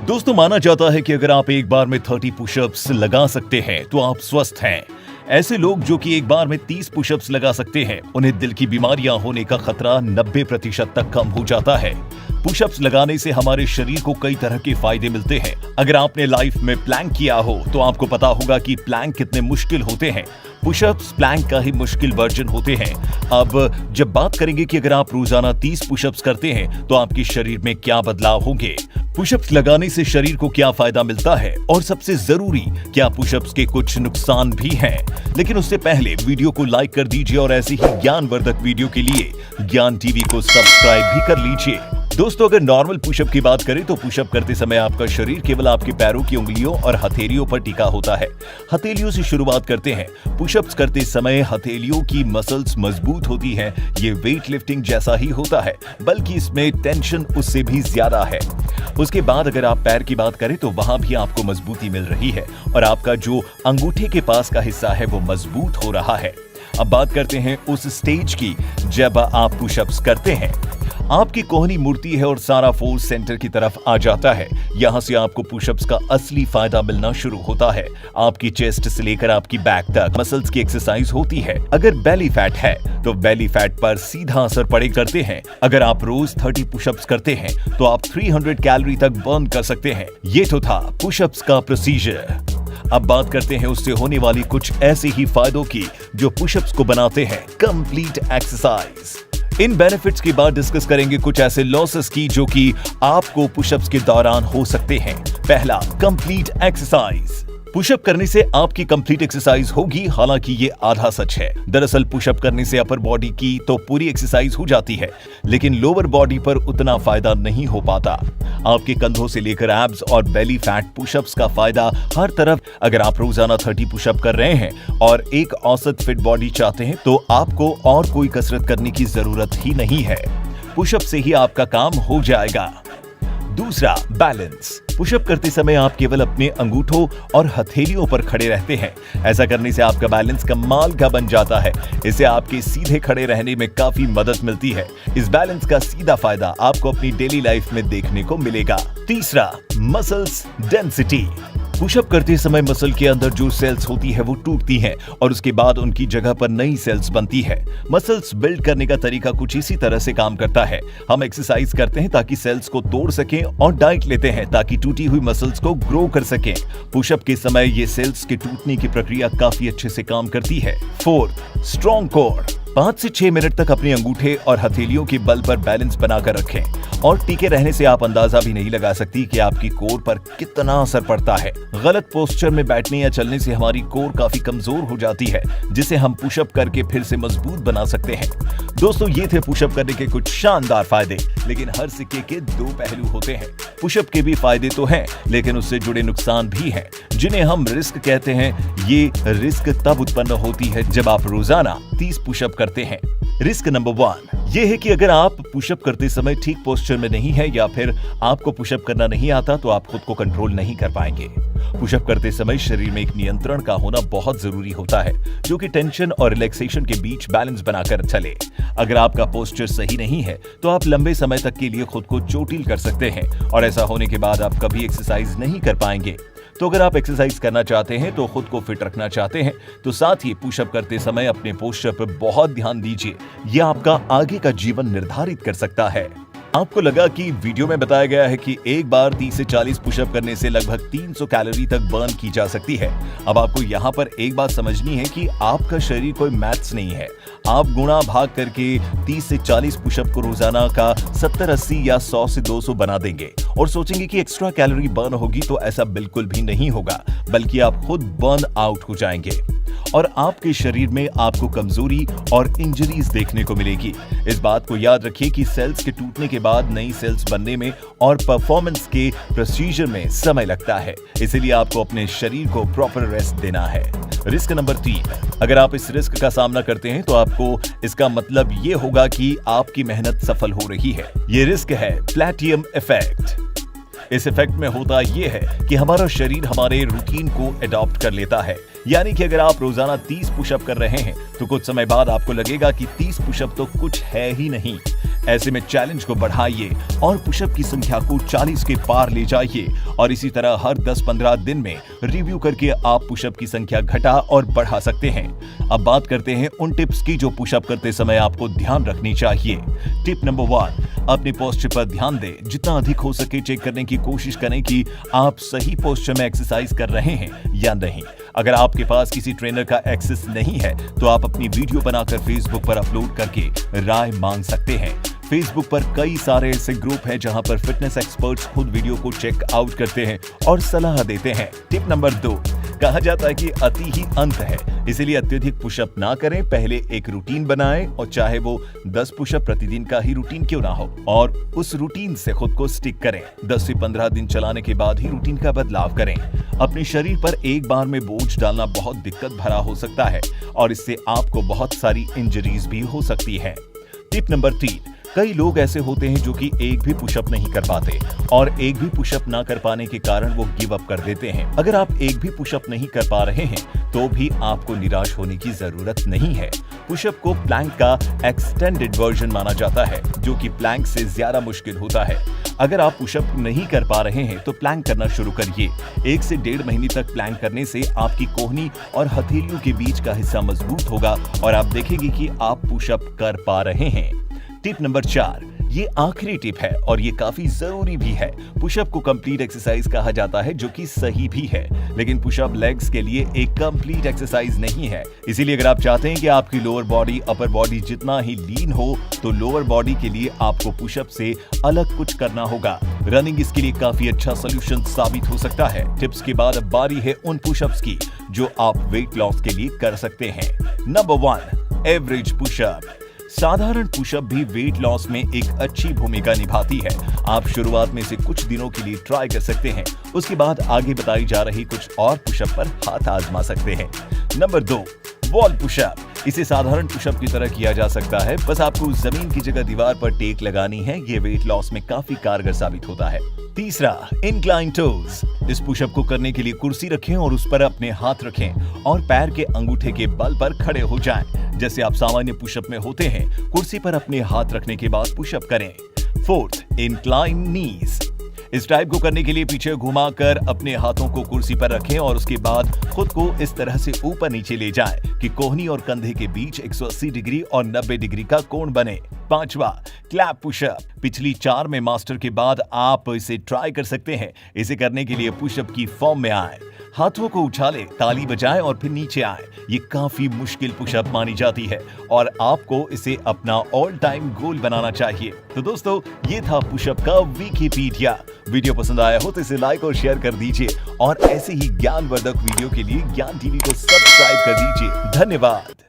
दोस्तों, माना जाता है कि अगर आप एक बार में 30 पुशअप्स लगा सकते हैं तो आप स्वस्थ हैं। ऐसे लोग जो कि एक बार में 30 पुशअप्स लगा सकते हैं, उन्हें दिल की बीमारियां होने का खतरा 90% तक कम हो जाता है। पुशअप्स लगाने से हमारे शरीर को कई तरह के फायदे मिलते हैं। अगर आपने लाइफ में प्लैंक किया हो तो आपको पता होगा कि प्लैंक कितने मुश्किल होते हैं। पुशअप्स प्लैंक का ही मुश्किल वर्जन होते हैं। अब जब बात करेंगे कि अगर आप रोजाना 30 पुशअप्स करते हैं तो आपके शरीर में क्या बदलाव होंगे, पुशअप्स लगाने से शरीर को क्या फायदा मिलता है और सबसे जरूरी, क्या पुशअप्स के कुछ नुकसान भी हैं। लेकिन उससे पहले वीडियो को लाइक कर दीजिए और ऐसी ही ज्ञानवर्धक वीडियो के लिए ज्ञान टीवी को सब्सक्राइब भी कर लीजिए। दोस्तों, अगर नॉर्मल पुशअप की बात करें तो पुशअप करते समय आपका शरीर केवल आपके पैरों की उंगलियों और हथेलियों पर टिका होता है। हथेलियों से शुरुआत करते हैं। पुशअप्स करते समय हथेलियों की मसल्स मजबूत होती हैं। ये वेट लिफ्टिंग जैसा ही होता है, बल्कि इसमें टेंशन उससे भी ज्यादा है। उसके बाद अगर आप पैर की बात करें तो वहां भी आपको मजबूती मिल रही है और आपका जो अंगूठे के पास का हिस्सा है वो मजबूत हो रहा है। अब बात करते हैं उस स्टेज की जब आप पुशअप्स करते हैं। आपकी कोहनी मुड़ती है और सारा फोर्स सेंटर की तरफ आ जाता है। यहां से आपको पुशअप्स का असली फायदा मिलना शुरू होता है। आपकी चेस्ट से लेकर आपकी बैक तक मसल्स की एक्सरसाइज होती है। अगर बेली फैट है तो बेली फैट पर सीधा असर पड़े करते हैं। अगर आप रोज 30 पुशअप्स करते हैं तो आप 300 कैलोरी तक बर्न कर सकते हैं। ये तो था पुशअप्स का प्रोसीजर। अब बात करते हैं उससे होने वाली कुछ ऐसे ही फायदों की जो पुशअप्स को बनाते हैं कंप्लीट एक्सरसाइज। इन बेनिफिट्स के बाद डिस्कस करेंगे कुछ ऐसे लॉसेस की जो कि आपको पुशअप्स के दौरान हो सकते हैं। पहला, कंप्लीट एक्सरसाइज। पुशअप करने से आपकी कंप्लीट एक्सरसाइज होगी, हालांकि ये आधा सच है। दरअसल पुशअप करने से अपर बॉडी की तो पूरी एक्सरसाइज हो जाती है, लेकिन लोअर बॉडी पर उतना फायदा नहीं हो पाता। आपके कंधों से लेकर एब्स और बेली फैट पुशअप्स का फायदा हर तरफ। अगर आप रोजाना 30 पुशअप कर रहे हैं और एक औसत फिट बॉडी चाहते हैं तो आपको और कोई कसरत करने की जरूरत ही नहीं है। पुशअप से ही आपका काम हो जाएगा। दूसरा, बैलेंस। पुशअप करते समय आप केवल अपने अंगूठों और हथेलियों पर खड़े रहते हैं। ऐसा करने से आपका बैलेंस कमाल का बन जाता है। इससे आपके सीधे खड़े रहने में काफी मदद मिलती है। इस बैलेंस का सीधा फायदा आपको अपनी डेली लाइफ में देखने को मिलेगा। तीसरा, मसल्स डेंसिटी। पुशअप करते समय मसल के अंदर जो सेल्स होती है वो टूटती हैं और उसके बाद उनकी जगह पर नई सेल्स बनती है। मसल्स बिल्ड करने का तरीका कुछ इसी तरह से काम करता है। हम एक्सरसाइज करते हैं ताकि सेल्स को तोड़ सकें और डाइट लेते हैं ताकि टूटी हुई मसल्स को ग्रो कर सकें। पुशअप के समय ये सेल्स के टूटने की प्रक्रिया काफी अच्छे से काम करती है। Fourth, strong core. 5 से 6 मिनट तक अपने अंगूठे और हथेलियों के बल पर बैलेंस बनाकर रखें और टिके रहने से आप अंदाजा भी नहीं लगा सकती कि आपकी कोर पर कितना असर पड़ता है। गलत पोस्चर में बैठने या चलने से हमारी कोर काफी कमजोर हो जाती है, जिसे हम पुशअप करके फिर से मजबूत बना सकते हैं। दोस्तों, ये थे पुशअप करने के कुछ शानदार फायदे, लेकिन हर सिक्के के 2 पहलू होते हैं। पुशअप के भी फायदे तो हैं, लेकिन उससे जुड़े नुकसान भी हैं, जिन्हें हम रिस्क कहते हैं। ये रिस्क तब उत्पन्न होती है जब आप रोजाना 30 पुशअप करते हैं। रिस्क नंबर 1 ये है कि अगर आप पुशअप करते समय ठीक पोस्चर में नहीं है या फिर आपको पुशअप करना नहीं आता तो आप खुद को कंट्रोल नहीं कर पाएंगे। पुशअप करते समय शरीर में एक नियंत्रण का होना बहुत जरूरी होता है, जो कि टेंशन और रिलैक्सेशन के बीच बैलेंस बनाकर चले। अगर आपका पोस्चर सही नहीं है तो आप लंबे समय तक के लिए खुद को चोटिल कर सकते हैं और ऐसा होने के बाद आप कभी एक्सरसाइज नहीं कर पाएंगे। तो अगर आप एक्सरसाइज करना चाहते हैं तो खुद को फिट रखना चाहते हैं तो साथ ही पुशअप करते समय अपने पोस्चर पर बहुत ध्यान दीजिए। यह आपका आगे का जीवन निर्धारित कर सकता है। आपको लगा कि वीडियो में बताया गया है कि एक बार 30 से 40 पुशअप करने से लगभग 300 कैलोरी तक बर्न की जा सकती है। अब आपको यहाँ पर एक बात समझनी है कि आपका शरीर कोई मैथ्स नहीं है। आप गुणा भाग करके 30 से 40 पुशअप को रोजाना का 70, 80 या 100 से 200 बना देंगे और सोचेंगे कि एक्स्ट्रा कैलोरी बर्न होगी, तो ऐसा बिल्कुल भी नहीं होगा, बल्कि आप खुद बर्न आउट हो जाएंगे और आपके शरीर में आपको कमजोरी और इंजरीज देखने को मिलेगी। इस बात को याद रखिए कि सेल्स के टूटने के बाद नई सेल्स बनने में और परफॉर्मेंस के प्रोसीजर में समय लगता है, इसलिए आपको अपने शरीर को प्रॉपर रेस्ट देना है। रिस्क नंबर 3, अगर आप इस रिस्क का सामना करते हैं तो आपको इसका मतलब ये होगा कि आपकी मेहनत सफल हो रही है। ये रिस्क है प्लैटियम इफेक्ट। इस इफेक्ट में होता यह है कि हमारा शरीर हमारे रूटीन को अडॉप्ट कर लेता है। यानी कि अगर आप रोजाना 30 पुशअप कर रहे हैं तो कुछ समय बाद आपको लगेगा कि 30 पुशअप तो कुछ है ही नहीं। ऐसे में चैलेंज को बढ़ाइए और पुशअप की संख्या को 40 के पार ले जाइए और इसी तरह हर 10-15 दिन में रिव्यू करके आप पुशअप की संख्या घटा और बढ़ा सकते हैं। अब बात करते हैं उन टिप्स की जो पुशअप करते समय आपको ध्यान रखनी चाहिए। टिप नंबर 1, अपने पोस्चर पर ध्यान दें। जितना अधिक हो सके चेक करने की कोशिश करें कि आप सही पोस्चर में एक्सरसाइज कर रहे हैं या नहीं। अगर आपके पास किसी ट्रेनर का एक्सेस नहीं है तो आप अपनी वीडियो बनाकर फेसबुक पर अपलोड करके राय मांग सकते हैं। फेसबुक पर कई सारे ऐसे ग्रुप हैं जहां पर फिटनेस एक्सपर्ट्स खुद वीडियो को चेक आउट करते हैं और सलाह देते हैं। टिप नंबर 2, कहा जाता है कि अति ही अंत है, इसीलिए अत्यधिक पुशअप ना करें। पहले एक रूटीन बनाएं और चाहे वो 10 पुशअप प्रतिदिन का ही रूटीन क्यों ना हो और उस रूटीन से खुद को स्टिक करें। 10 से 15 दिन चलाने के बाद ही रूटीन का बदलाव करें। अपने शरीर पर एक बार में बोझ डालना बहुत दिक्कत भरा हो सकता है और इससे आपको बहुत सारी इंजरीज भी हो सकती है। टिप नंबर 3, कई लोग ऐसे होते हैं जो कि एक भी पुशअप नहीं कर पाते और एक भी पुशअप ना कर पाने के कारण वो गिव अप कर देते हैं। अगर आप एक भी पुशअप नहीं कर पा रहे हैं तो भी आपको निराश होने की जरूरत नहीं है। पुशअप को प्लैंक का एक्सटेंडेड वर्जन माना जाता है जो कि प्लैंक से ज्यादा मुश्किल होता है। अगर आप पुशअप नहीं कर पा रहे हैं तो प्लैंक करना शुरू करिए। 1 से 1.5 महीने तक प्लैंक करने से आपकी कोहनी और हथेलियों के बीच का हिस्सा मजबूत होगा और आप देखेंगे कि आप पुशअप कर पा रहे हैं। टिप नंबर 4, ये आखिरी टिप है और ये काफी जरूरी भी है। पुशअप को कंप्लीट एक्सरसाइज कहा जाता है जो कि सही भी है, लेकिन पुशअप लेग्स के लिए एक कंप्लीट एक्सरसाइज नहीं है। इसीलिए अगर आप चाहते हैं कि आपकी लोअर बॉडी अपर बॉडी जितना ही लीन हो तो लोअर बॉडी के लिए आपको पुशअप से अलग कुछ करना होगा। रनिंग इसके लिए काफी अच्छा सोल्यूशन साबित हो सकता है। टिप्स के बाद अब बारी है उन पुशअप्स की जो आप वेट लॉस के लिए कर सकते हैं। Number 1, average pushup. साधारण पुशअप भी वेट लॉस में एक अच्छी भूमिका निभाती है। आप शुरुआत में से कुछ दिनों के लिए ट्राई कर सकते हैं, उसके बाद आगे बताई जा रही कुछ और पुशअप पर हाथ आजमा सकते हैं। Number 2, wall pushup. इसे साधारण पुशअप की तरह किया जा सकता है, बस आपको जमीन की जगह दीवार पर टेक लगानी है। ये वेट लॉस में काफी कारगर साबित होता है। तीसरा, इंक्लाइन टोज। इस पुशअप को करने के लिए कुर्सी रखें और उस पर अपने हाथ रखें और पैर के अंगूठे के बल पर खड़े हो जाएं, जैसे आप सामान्य पुशअप में होते हैं। कुर्सी पर अपने हाथ रखने के बाद पुशअप करें। 4th, इंक्लाइन नीज। इस टाइप को करने के लिए पीछे घुमाकर अपने हाथों को कुर्सी पर रखें और उसके बाद खुद को इस तरह से ऊपर नीचे ले जाएं कि कोहनी और कंधे के बीच 180 डिग्री और 90 डिग्री का कोण बने। 5वां, क्लैप पुशअप। पिछली 4 में मास्टर के बाद आप इसे ट्राई कर सकते हैं। इसे करने के लिए पुशअप की फॉर्म में आए, हाथों को उछालें, ताली बजाएं और फिर नीचे आए। ये काफी मुश्किल पुशअप मानी जाती है और आपको इसे अपना ऑल टाइम गोल बनाना चाहिए। तो दोस्तों, ये था पुशअप का विकिपीडिया। वीडियो पसंद आया हो तो इसे लाइक और शेयर कर दीजिए और ऐसे ही ज्ञानवर्धक वीडियो के लिए ज्ञान टीवी को सब्सक्राइब कर दीजिए। धन्यवाद।